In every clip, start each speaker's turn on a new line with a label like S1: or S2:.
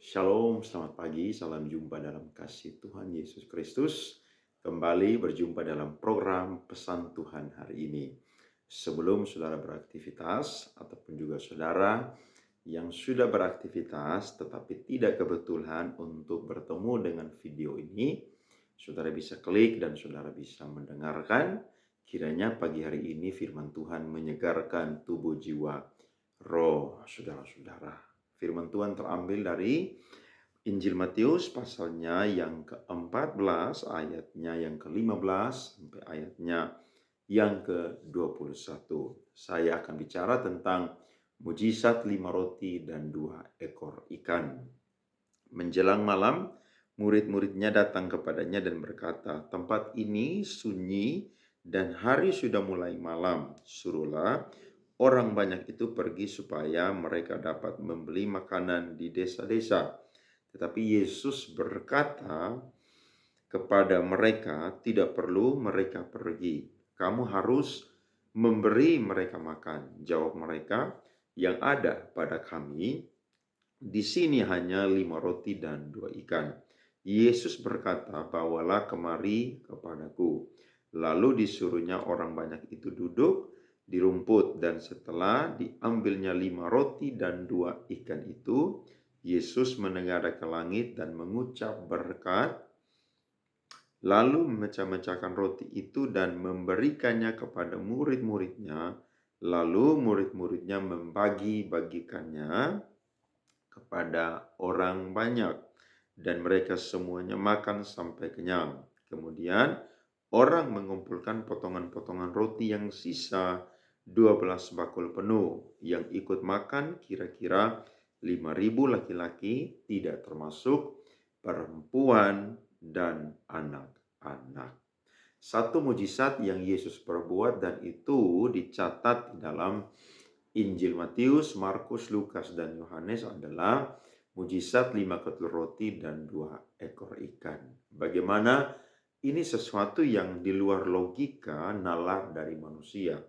S1: Shalom, selamat pagi, salam jumpa dalam kasih Tuhan Yesus Kristus. Kembali berjumpa dalam program Pesan Tuhan hari ini. Sebelum saudara beraktivitas, ataupun juga saudara yang sudah beraktivitas tetapi tidak kebetulan untuk bertemu dengan video ini, saudara bisa klik dan saudara bisa mendengarkan. Kiranya pagi hari ini firman Tuhan menyegarkan tubuh, jiwa, roh saudara-saudara. Firman Tuhan terambil dari Injil Matius pasalnya yang ke-14, ayatnya yang ke-15 sampai ayatnya yang ke-21. Saya akan bicara tentang mujizat 5 roti dan 2 ekor ikan. Menjelang malam, murid-muridnya datang kepadanya dan berkata, "Tempat ini sunyi dan hari sudah mulai malam. Suruhlah orang banyak itu pergi supaya mereka dapat membeli makanan di desa-desa." Tetapi Yesus berkata kepada mereka, "Tidak perlu mereka pergi. Kamu harus memberi mereka makan." Jawab mereka, "Yang ada pada kami di sini hanya 5 roti dan 2 ikan." Yesus berkata, "Bawalah kemari kepadaku." Lalu disuruhnya orang banyak itu duduk di rumput, dan setelah diambilnya 5 roti dan 2 ikan itu, Yesus menengadah ke langit dan mengucap berkat, lalu memecah-mecahkan roti itu dan memberikannya kepada murid-muridnya, lalu murid-muridnya membagi-bagikannya kepada orang banyak, dan mereka semuanya makan sampai kenyang. Kemudian orang mengumpulkan potongan-potongan roti yang sisa 12 bakul penuh. Yang ikut makan kira-kira 5.000 laki-laki, tidak termasuk perempuan dan anak-anak. Satu mujizat yang Yesus perbuat, dan itu dicatat di dalam Injil Matius, Markus, Lukas, dan Yohanes adalah mujizat 5 ketul roti dan 2 ekor ikan. Bagaimana ini sesuatu yang di luar logika nalar dari manusia.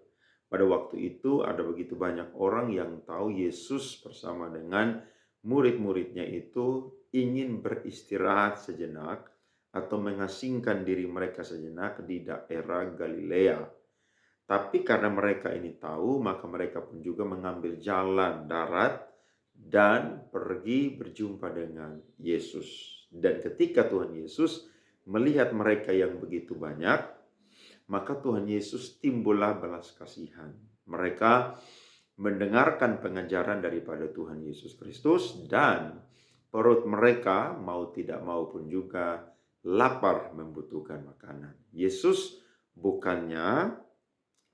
S1: Pada waktu itu ada begitu banyak orang yang tahu Yesus bersama dengan murid-muridnya itu ingin beristirahat sejenak atau mengasingkan diri mereka sejenak di daerah Galilea. Tapi karena mereka ini tahu, maka mereka pun juga mengambil jalan darat dan pergi berjumpa dengan Yesus. Dan ketika Tuhan Yesus melihat mereka yang begitu banyak, maka Tuhan Yesus timbullah belas kasihan. Mereka mendengarkan pengajaran daripada Tuhan Yesus Kristus, dan perut mereka mau tidak mau pun juga lapar, membutuhkan makanan. Yesus bukannya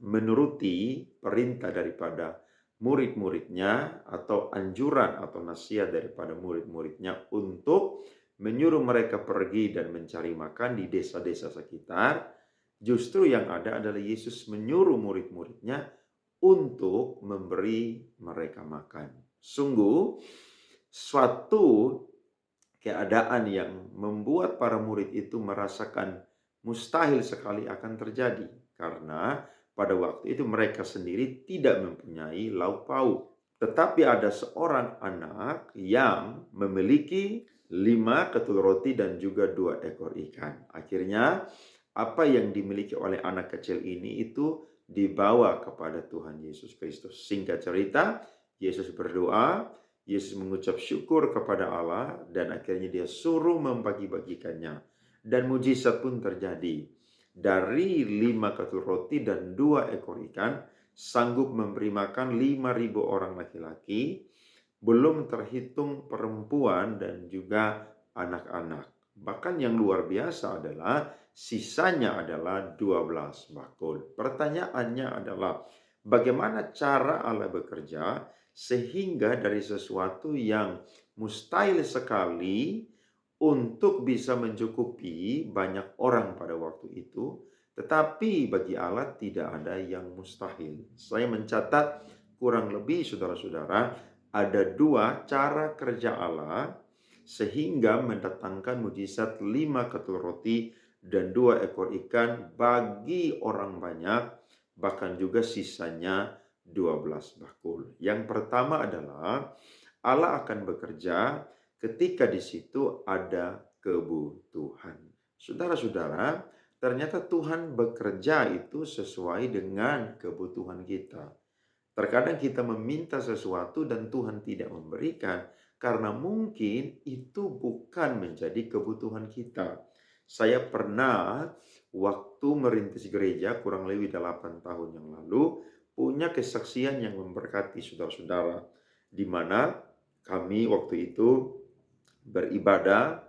S1: menuruti perintah daripada murid-muridnya atau anjuran atau nasihat daripada murid-muridnya untuk menyuruh mereka pergi dan mencari makan di desa-desa sekitar. Justru yang ada adalah Yesus menyuruh murid-muridnya untuk memberi mereka makan. Sungguh suatu keadaan yang membuat para murid itu merasakan mustahil sekali akan terjadi, karena pada waktu itu mereka sendiri tidak mempunyai lauk pauk. Tetapi ada seorang anak yang memiliki 5 ketul roti dan juga 2 ekor ikan. Akhirnya apa yang dimiliki oleh anak kecil ini itu dibawa kepada Tuhan Yesus Kristus. Singkat cerita, Yesus berdoa, Yesus mengucap syukur kepada Allah, dan akhirnya dia suruh membagi-bagikannya. Dan mujizat pun terjadi. Dari 5 ketul roti dan 2 ekor ikan, sanggup memberi makan 5.000 orang laki-laki, belum terhitung perempuan dan juga anak-anak. Bahkan yang luar biasa adalah sisanya adalah 12 bakul. Pertanyaannya adalah, bagaimana cara Allah bekerja sehingga dari sesuatu yang mustahil sekali untuk bisa mencukupi banyak orang pada waktu itu, tetapi bagi Allah tidak ada yang mustahil. Saya mencatat kurang lebih, saudara-saudara, ada 2 cara kerja Allah sehingga mendatangkan mujizat 5 ketul roti dan 2 ekor ikan bagi orang banyak, bahkan juga sisanya 12 bakul. Yang pertama adalah Allah akan bekerja ketika di situ ada kebutuhan. Saudara-saudara, ternyata Tuhan bekerja itu sesuai dengan kebutuhan kita. Terkadang kita meminta sesuatu dan Tuhan tidak memberikan karena mungkin itu bukan menjadi kebutuhan kita. Saya pernah waktu merintis gereja kurang lebih 8 tahun yang lalu punya kesaksian yang memberkati saudara-saudara, di mana kami waktu itu beribadah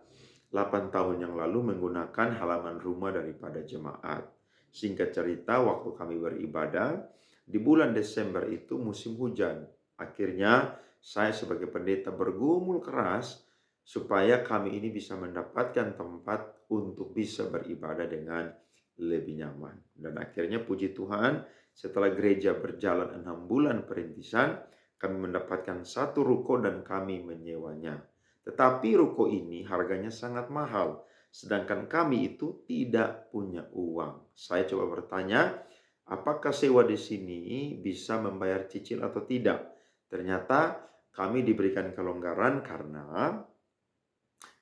S1: 8 tahun yang lalu menggunakan halaman rumah daripada jemaat. Singkat cerita, waktu kami beribadah, di bulan Desember itu musim hujan. Akhirnya saya sebagai pendeta bergumul keras supaya kami ini bisa mendapatkan tempat untuk bisa beribadah dengan lebih nyaman. Dan akhirnya puji Tuhan, setelah gereja berjalan 6 bulan perintisan, kami mendapatkan satu ruko dan kami menyewanya. Tetapi ruko ini harganya sangat mahal, sedangkan kami itu tidak punya uang. Saya coba bertanya, apakah sewa di sini bisa membayar cicil atau tidak? Ternyata kami diberikan kelonggaran karena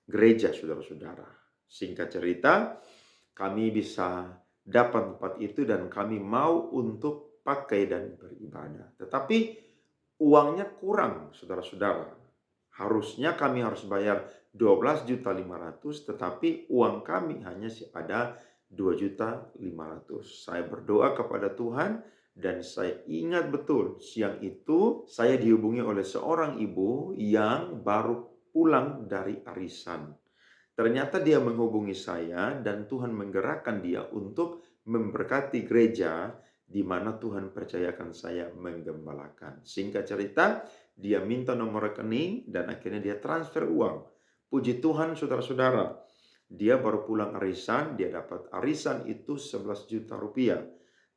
S1: gereja, saudara-saudara. Singkat cerita, kami bisa dapat tempat itu dan kami mau untuk pakai dan beribadah. Tetapi uangnya kurang, saudara-saudara. Harusnya kami harus bayar 12.500.000, tetapi uang kami hanya ada 2.500.000. Saya berdoa kepada Tuhan dan saya ingat betul siang itu saya dihubungi oleh seorang ibu yang baru pulang dari arisan. Ternyata dia menghubungi saya dan Tuhan menggerakkan dia untuk memberkati gereja di mana Tuhan percayakan saya menggembalakan. Singkat cerita, dia minta nomor rekening dan akhirnya dia transfer uang. Puji Tuhan saudara-saudara, dia baru pulang arisan, dia dapat arisan itu 11 juta rupiah.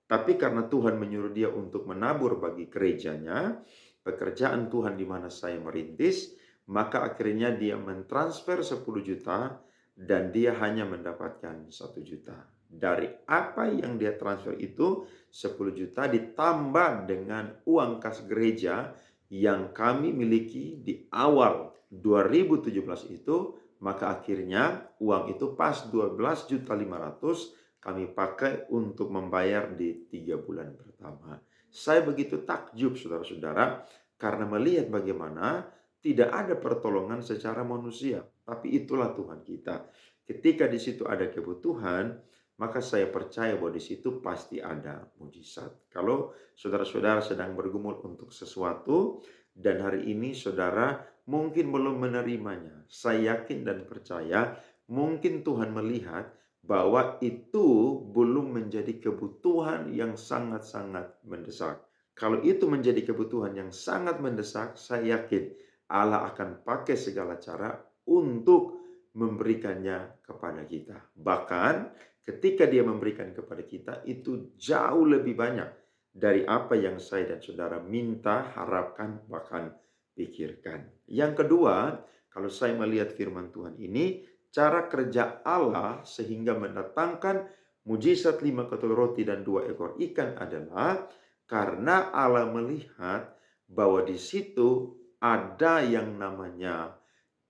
S1: Tapi karena Tuhan menyuruh dia untuk menabur bagi gerejanya, pekerjaan Tuhan di mana saya merintis, maka akhirnya dia mentransfer 10 juta dan dia hanya mendapatkan 1 juta. Dari apa yang dia transfer itu, 10 juta ditambah dengan uang kas gereja yang kami miliki di awal 2017 itu, maka akhirnya uang itu pas 12.500.000 kami pakai untuk membayar di 3 bulan pertama. Saya begitu takjub saudara-saudara karena melihat bagaimana tidak ada pertolongan secara manusia, tapi itulah Tuhan kita. Ketika di situ ada kebutuhan, maka saya percaya bahwa di situ pasti ada mujizat. Kalau saudara-saudara sedang bergumul untuk sesuatu dan hari ini saudara mungkin belum menerimanya, saya yakin dan percaya mungkin Tuhan melihat bahwa itu belum menjadi kebutuhan yang sangat-sangat mendesak. Kalau itu menjadi kebutuhan yang sangat mendesak, saya yakin Allah akan pakai segala cara untuk memberikannya kepada kita. Bahkan ketika dia memberikan kepada kita, itu jauh lebih banyak dari apa yang saya dan saudara minta, harapkan, bahkan pikirkan. Yang kedua, kalau saya melihat firman Tuhan ini, cara kerja Allah sehingga mendatangkan mujizat 5 ketul roti dan 2 ekor ikan adalah karena Allah melihat bahwa di situ ada yang namanya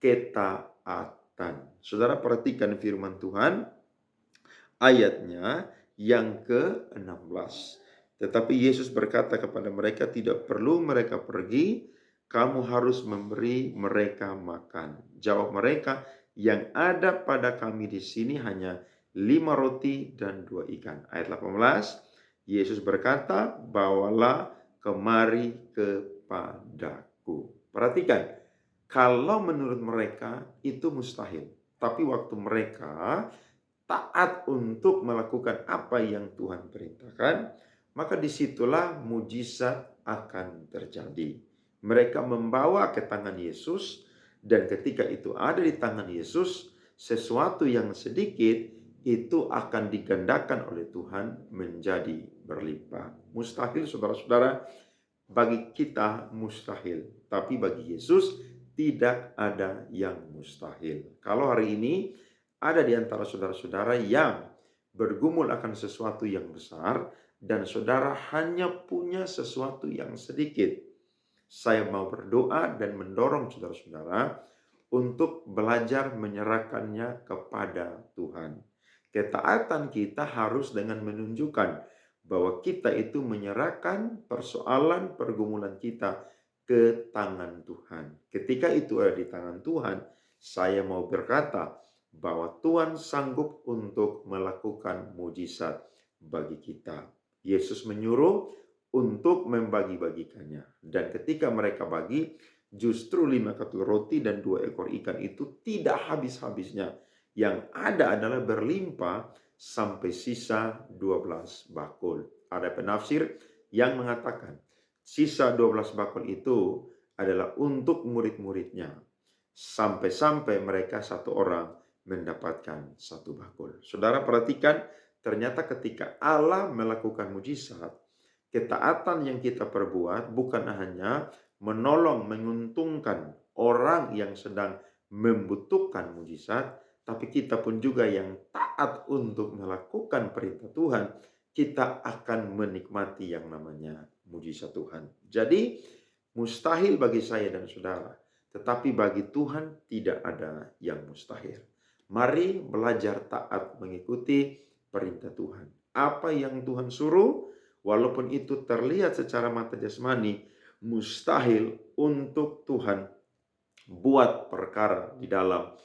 S1: ketaatan. Saudara perhatikan firman Tuhan ayatnya yang ke-16. Tetapi Yesus berkata kepada mereka, tidak perlu mereka pergi, kamu harus memberi mereka makan. Jawab mereka, yang ada pada kami di sini hanya 5 roti dan 2 ikan. Ayat 18, Yesus berkata, bawalah kemari kepadaku. Perhatikan, kalau menurut mereka itu mustahil. Tapi waktu mereka taat untuk melakukan apa yang Tuhan perintahkan, maka disitulah mujizat akan terjadi. Mereka membawa ke tangan Yesus, dan ketika itu ada di tangan Yesus, sesuatu yang sedikit itu akan digandakan oleh Tuhan menjadi berlimpah. Mustahil saudara-saudara, bagi kita mustahil, tapi bagi Yesus tidak ada yang mustahil. Kalau hari ini ada di antara saudara-saudara yang bergumul akan sesuatu yang besar dan saudara hanya punya sesuatu yang sedikit, saya mau berdoa dan mendorong saudara-saudara untuk belajar menyerahkannya kepada Tuhan. Ketaatan kita harus dengan menunjukkan bahwa kita itu menyerahkan persoalan pergumulan kita ke tangan Tuhan. Ketika itu ada di tangan Tuhan, saya mau berkata bahwa Tuhan sanggup untuk melakukan mujizat bagi kita. Yesus menyuruh untuk membagi-bagikannya. Dan ketika mereka bagi, justru 5 katul roti dan 2 ekor ikan itu tidak habis-habisnya. Yang ada adalah berlimpah sampai sisa 12 bakul. Ada penafsir yang mengatakan sisa 12 bakul itu adalah untuk murid-muridnya. Sampai-sampai mereka satu orang mendapatkan satu bakul. Saudara perhatikan, ternyata ketika Allah melakukan mujizat, ketaatan yang kita perbuat bukan hanya menolong, menguntungkan orang yang sedang membutuhkan mujizat, tapi kita pun juga yang taat untuk melakukan perintah Tuhan, kita akan menikmati yang namanya mujizat Tuhan. Jadi, mustahil bagi saya dan saudara, tetapi bagi Tuhan tidak ada yang mustahil. Mari belajar taat mengikuti perintah Tuhan. Apa yang Tuhan suruh, walaupun itu terlihat secara mata jasmani mustahil untuk Tuhan buat perkara di dalam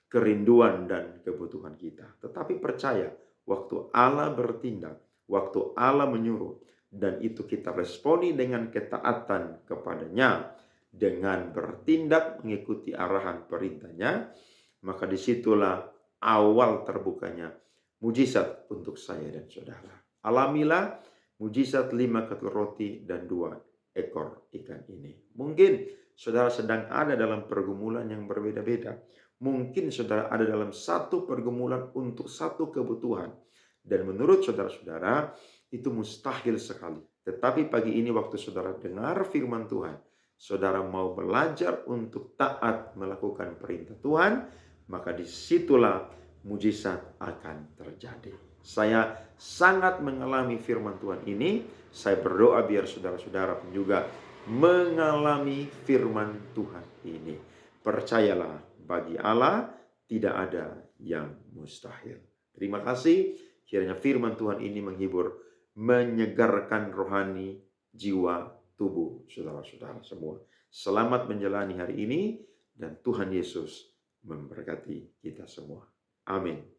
S1: kerinduan dan kebutuhan kita. Tetapi percaya, waktu Allah bertindak, waktu Allah menyuruh, dan itu kita responi dengan ketaatan kepadanya, dengan bertindak mengikuti arahan perintahnya, maka disitulah awal terbukanya mujizat untuk saya dan saudara. Alamilah mujizat 5 katul roti dan 2 ekor ikan ini. Mungkin saudara sedang ada dalam pergumulan yang berbeda-beda. Mungkin saudara ada dalam satu pergumulan untuk satu kebutuhan. Dan menurut saudara-saudara itu mustahil sekali. Tetapi pagi ini waktu saudara dengar firman Tuhan, saudara mau belajar untuk taat melakukan perintah Tuhan, maka disitulah mujizat akan terjadi. Saya sangat mengalami firman Tuhan ini. Saya berdoa biar saudara-saudara pun juga mengalami firman Tuhan ini. Percayalah, bagi Allah tidak ada yang mustahil. Terima kasih. Kiranya firman Tuhan ini menghibur, menyegarkan rohani, jiwa, tubuh saudara-saudara semua. Selamat menjalani hari ini dan Tuhan Yesus memberkati kita semua. Amin.